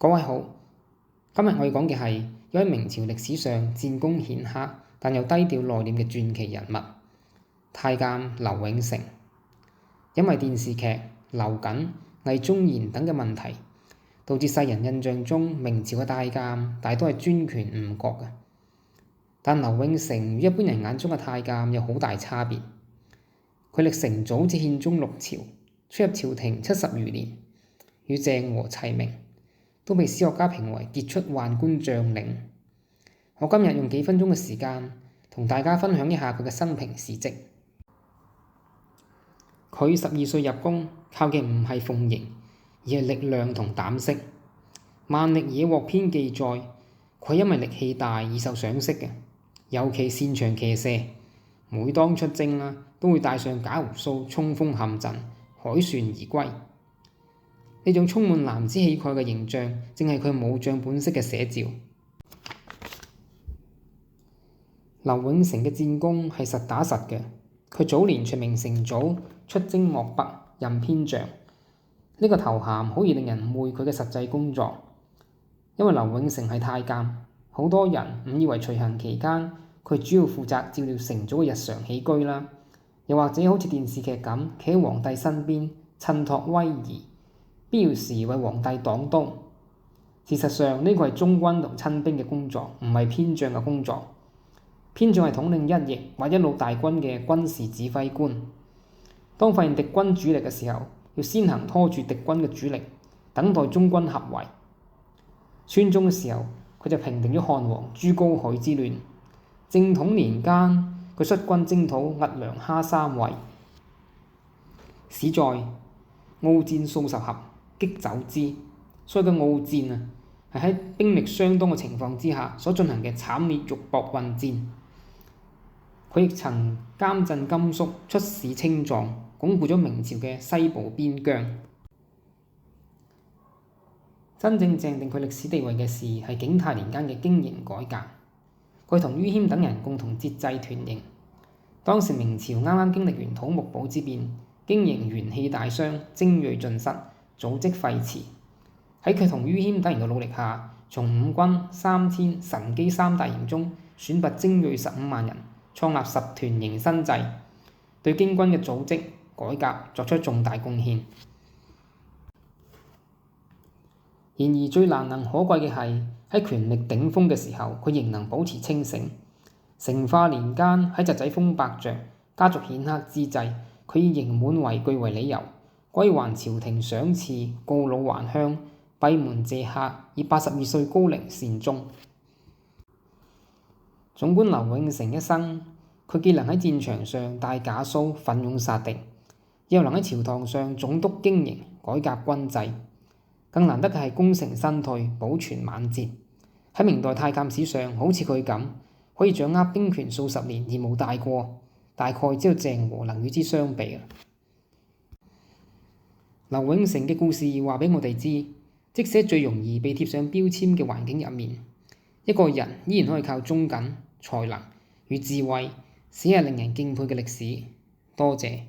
各位好，今日我要講嘅係一位明朝歷史上戰功顯赫但又低調內斂嘅傳奇人物太監劉永成。因為電視劇、劉瑾、魏忠賢等嘅問題，導致世人印象中明朝嘅太監大多係專權誤國嘅。但劉永成與一般人眼中嘅太監有好大差別。佢歷承祖至憲宗6朝，出入朝廷70餘年，與鄭和齊名，都被史學家評為傑出宦官將領。我今日用幾分鐘嘅時間同大家分享一下佢嘅生平事蹟。佢12歲入宮，靠嘅唔係奉迎，而係力量同膽識。萬歷野獲編記載，佢因為力氣大而受賞識嘅，尤其擅長騎射。每當出征都會帶上假鬍鬚衝鋒陷陣，凱旋而歸。呢種充滿男子氣概嘅形象，正係佢武將本色嘅寫照。劉永成嘅戰功係實打實嘅。佢早年隨明成祖出征漠北，任偏將。呢個頭銜好易令人誤會佢嘅實際工作，因為劉永成係太監，好多人誤以為隨行期間佢主要負責照料成祖嘅日常起居啦，又或者好似電視劇咁企喺皇帝身邊襯托威儀，必要時為皇帝擋刀。事實上呢個係中軍同親兵嘅工作，唔係偏將嘅工作。偏將係統領一翼或一路大軍嘅軍事指揮官。當發現敵軍主力嘅時候，要先行拖住敵軍嘅主力，等待中軍合圍。宣宗嘅時候，佢就平定咗漢王朱高煦之亂。正統年間，佢率軍征討屹良哈三衛。史載鏖戰數十合，擊走之。所以嘅鏖戰係喺兵力相當嘅情況之下所進行嘅慘烈肉搏混戰。佢亦曾監鎮甘肅，出使青藏，鞏固咗明朝嘅西部邊疆。真正奠定佢歷史地位嘅事係景泰年間嘅經營改革。佢同于謙等人共同節制團營。當時明朝啱啱經歷完土木堡之變，經營元氣大傷，精銳盡失，組織廢弛。喺佢同于謙等人嘅努力下，從五軍、三千、神機三大營中選拔精銳15萬人，創立10團營新制，對京軍嘅組織改革作出重大貢獻。然而最難能可貴嘅係喺權力頂峰嘅時候，佢仍能保持清醒。成化年間喺侄仔封伯爵家族顯赫之際，佢以刑滿為據為理由，歸還朝廷賞賜，告老還鄉，閉門謝客，以82歲高齡善終。總觀劉永成一生，佢既能喺戰場上戴假鬚奮勇殺敵，又能喺朝堂上總督經營改革軍制。更難得嘅係功成身退，保存晚節。喺明代太監史上，好似佢咁可以掌握兵權數十年而無大過，大概只有鄭和能與之相比。劉永成嘅故事話俾我哋知，即使最容易被貼上標籤嘅環境入面，一個人依然可以靠忠謹、才能與智慧寫下令人敬佩嘅歷史。多謝。